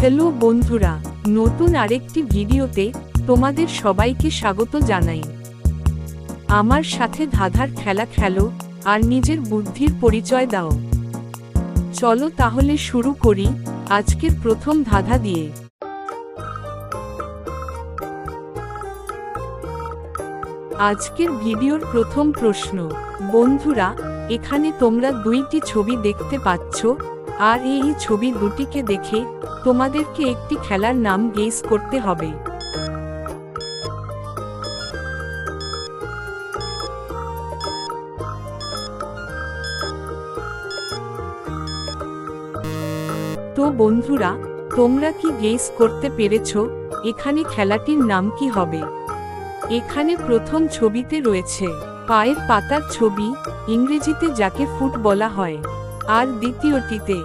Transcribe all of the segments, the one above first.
Hello বন্ধুরা, নতুন আরেকটি ভিডিওতে তোমাদের সবাইকে স্বাগত জানাই। আমার সাথে ধাঁধার খেলা খেলো আর নিজের বুদ্ধির পরিচয় দাও। চলো তাহলে শুরু করি আজকের প্রথম ধাঁধা দিয়ে। আজকের ভিডিওর প্রথম প্রশ্ন। বন্ধুরা, এখানে তোমরা দুইটি ছবি দেখতে পাচ্ছ, আর এই ছবি দুটিকে দেখে তোমাদেরকে একটি খেলার নাম গেস করতে হবে। তো বন্ধুরা, তোমরা কি গেস করতে পেরেছো এখানে খেলাটির নাম কি হবে? এখানে প্রথম ছবিতে রয়েছে পায়ের পাতার ছবি, ইংরেজিতে যাকে ফুট বলা হয়, আর দ্বিতীয়টিতে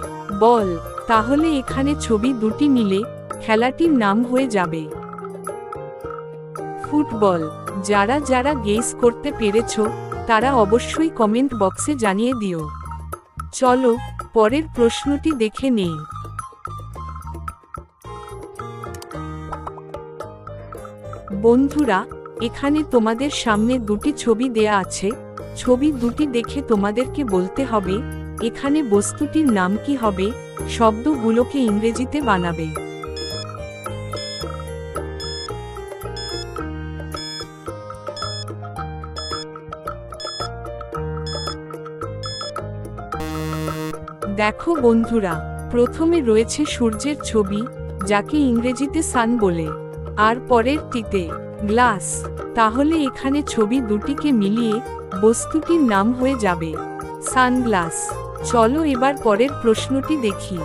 বল। তাহলে এখানে ছবি দুটি মিলে খেলাটির নাম হয়ে যাবে ফুটবল। যারা যারা গেস করতে পেরেছো তারা অবশ্যই কমেন্ট বক্সে জানিয়ে দিও। চলো পরের প্রশ্নটি দেখে নেই। বন্ধুরা, এখানে তোমাদের সামনে দুটি ছবি দেয়া আছে। ছবি দুটি দেখে তোমাদেরকে বলতে হবে এখানে বস্তুটির নাম কি হবে। শব্দগুলোকে ইংরেজিতে বানাবে। দেখো বন্ধুরা, প্রথমে রয়েছে সূর্যের ছবি, যাকে ইংরেজিতে সান বলে, আর পরেরটিতে গ্লাস। তাহলে এখানে ছবি দুটিকে মিলিয়ে বস্তুটির নাম হয়ে যাবে সানগ্লাস। চলো এবার পরের প্রশ্নটি দেখি।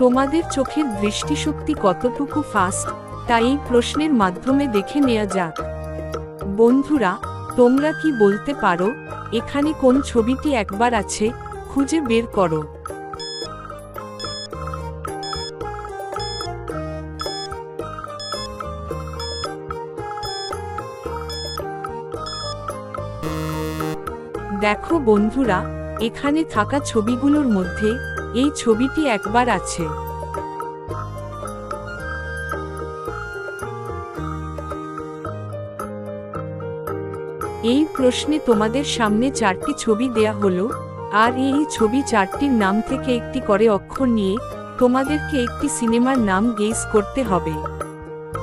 তোমাদের চোখের দৃষ্টিশক্তি কতটুকু ফাস্ট তা এই প্রশ্নের মাধ্যমে দেখে নেওয়া যাক। বন্ধুরা, তোমরা কি বলতে পারো এখানে কোন ছবিটি একবার আছে? খুঁজে বের করো। দেখো বন্ধুরা, এখানে থাকা ছবিগুলোর মধ্যে এই ছবিটি একবার আছে। এই প্রশ্নে তোমাদের সামনে চারটি ছবি দেয়া হলো, আর এই ছবি চারটির নাম থেকে একটি করে অক্ষর নিয়ে তোমাদেরকে একটি সিনেমার নাম গেস করতে হবে।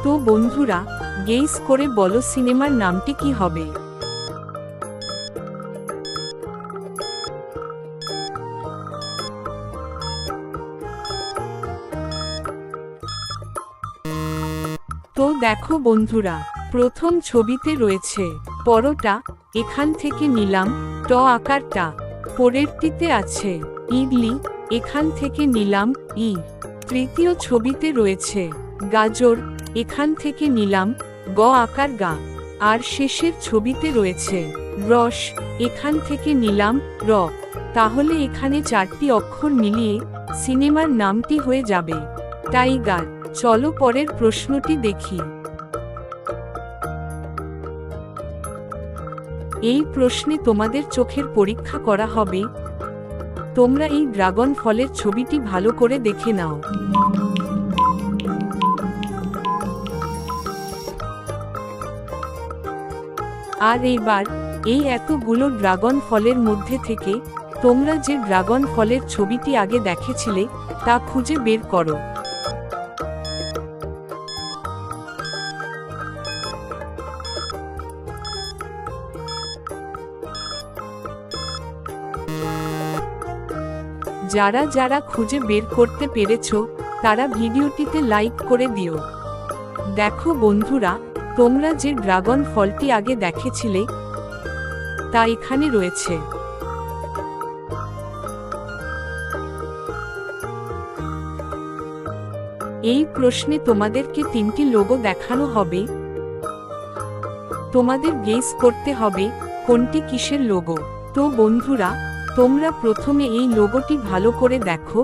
তো বন্ধুরা, গেস করে বলো সিনেমার নামটি কি হবে? তো দেখো বন্ধুরা, প্রথম ছবিতে রয়েছে পরোটা, এখান থেকে নিলাম ট আকারটা। পরেরটিতে আছে ইডলি, এখান থেকে নিলাম ই। তৃতীয় ছবিতে রয়েছে গাজর, এখান থেকে নিলাম গ আকার গা। আর শেষের ছবিতে রয়েছে রস, এখান থেকে নিলাম র। তাহলে এখানে চারটি অক্ষর মিলিয়ে সিনেমার নামটি হয়ে যাবে টাইগার। চলো পরের প্রশ্নটি দেখি। এই প্রশ্নে তোমাদের চোখের পরীক্ষা করা হবে। তোমরা এই ড্রাগন ফলের ছবিটি ভালো করে দেখে নাও। আর এইবার এই এতগুলো ড্রাগন ফলের মধ্যে থেকে তোমরা যে ড্রাগন ফলের ছবিটি আগে দেখেছিলে তা খুঁজে বের করো। যারা যারা খুঁজে বের করতে পেরেছো তারা ভিডিওটিতে লাইক করে দিও। দেখো বন্ধুরা, তোমরা যে ড্রাগন ফলটি আগে দেখেছিলে তা এখানে রয়েছে। এই প্রশ্নে তোমাদেরকে তিনটি লোগো দেখানো হবে। তোমাদের গেস করতে হবে কোনটি কিসের লোগো। তো বন্ধুরা, তোমরা প্রথমে এই লোগোটি ভালো করে দেখো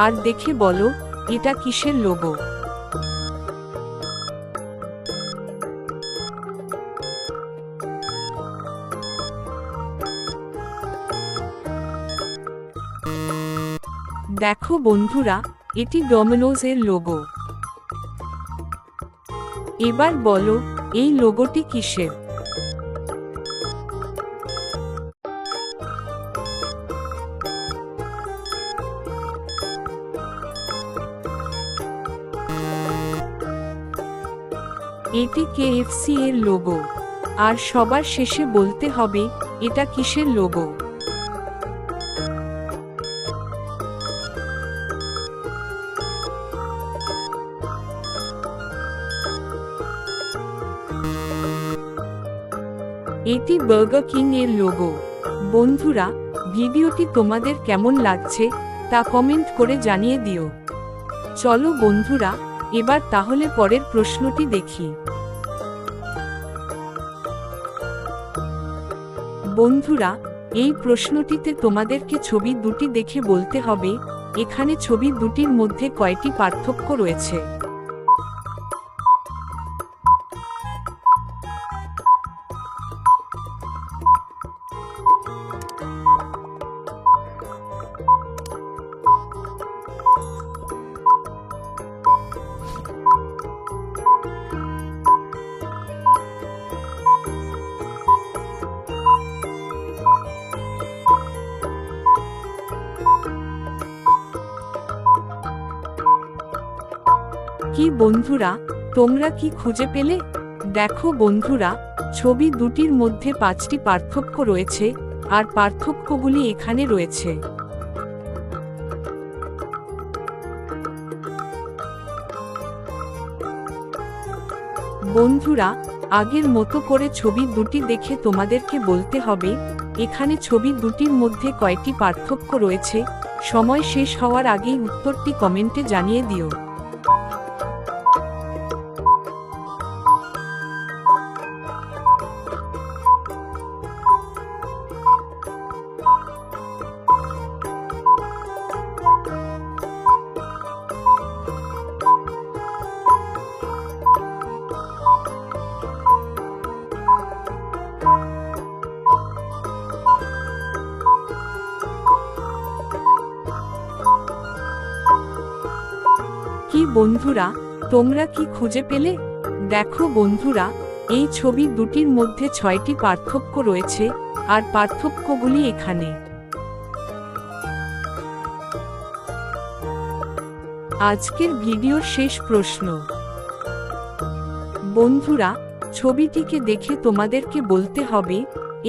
আর দেখে বলো এটা কিসের লোগো। দেখো বন্ধুরা, এটি ডমিনোজ এর লোগো। এবার বলো, এই লোগোটি কিসের? এটি কেএফসি এর লোগো। আর সবার শেষে বলতে হবে, এটা কিসের লোগো? এটি বার্গার কিং এর লোগো। বন্ধুরা, ভিডিওটি তোমাদের কেমন লাগছে তা কমেন্ট করে জানিয়ে দিও। চলো বন্ধুরা, এবার তাহলে পরের প্রশ্নটি দেখি। বন্ধুরা, এই প্রশ্নটিতে তোমাদেরকে ছবি দুটি দেখে বলতে হবে, এখানে ছবি দুটির মধ্যে কয়টি পার্থক্য রয়েছে। কি বন্ধুরা, তোমরা কি খুঁজে পেলে? দেখো বন্ধুরা, ছবি দুটির মধ্যে 5টি পার্থক্য রয়েছে, আর পার্থক্যগুলি এখানে রয়েছে। বন্ধুরা, আগের মতো করে ছবি দুটি দেখে তোমাদেরকে বলতে হবে, এখানে ছবি দুটির মধ্যে কয়টি পার্থক্য রয়েছে। সময় শেষ হওয়ার আগেই উত্তরটি কমেন্টে জানিয়ে দিও। কি বন্ধুরা, তোমরা কি খুঁজে পেলে? দেখো বন্ধুরা, এই ছবি দুটির মধ্যে 6টি পার্থক্য রয়েছে, আর পার্থক্যগুলি এখানে। আজকের ভিডিওর শেষ প্রশ্ন। বন্ধুরা, ছবিটিকে দেখে তোমাদেরকে বলতে হবে,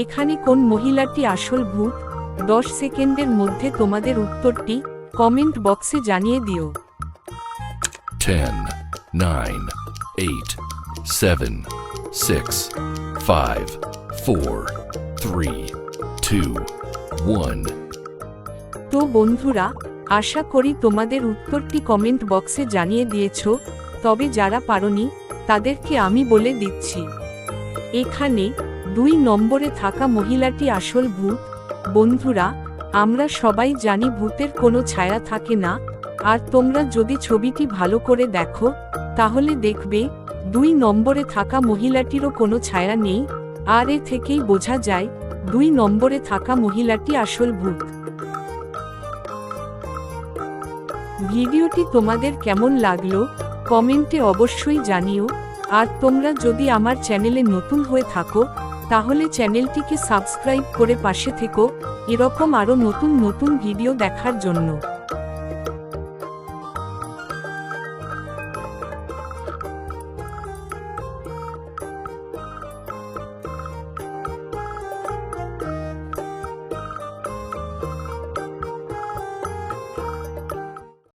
এখানে কোন মহিলাটি আসল ভূত। 10 সেকেন্ডের মধ্যে তোমাদের উত্তরটি কমেন্ট বক্সে জানিয়ে দিও। 10, 9, 8, 7, 6, 5, 4, 3, 2, 1। তো বন্ধুরা, আশা করি তোমাদের উত্তরটি কমেন্ট বক্সে জানিয়ে দিয়েছো। তবে যারা পারোনি, তাদেরকে আমি বলে দিচ্ছি। এখানে 2 নম্বরে থাকা মহিলাটি আসল ভূত। বন্ধুরা, আমরা সবাই জানি ভূতের কোনো ছায়া থাকে না, আর তোমরা যদি ছবিটি ভালো করে দেখো, তাহলে দেখবে 2 নম্বরে থাকা মহিলাটিরও কোনো ছায়া নেই, আর এ থেকেই বোঝা যায় 2 নম্বরে থাকা মহিলাটি আসল ভূত। ভিডিওটি তোমাদের কেমন লাগলো কমেন্টে অবশ্যই জানিও। আর তোমরা যদি আমার চ্যানেলে নতুন হয়ে থাকো, তাহলে চ্যানেলটিকে সাবস্ক্রাইব করে পাশে থেকো, এরকম আরও নতুন নতুন ভিডিও দেখার জন্য।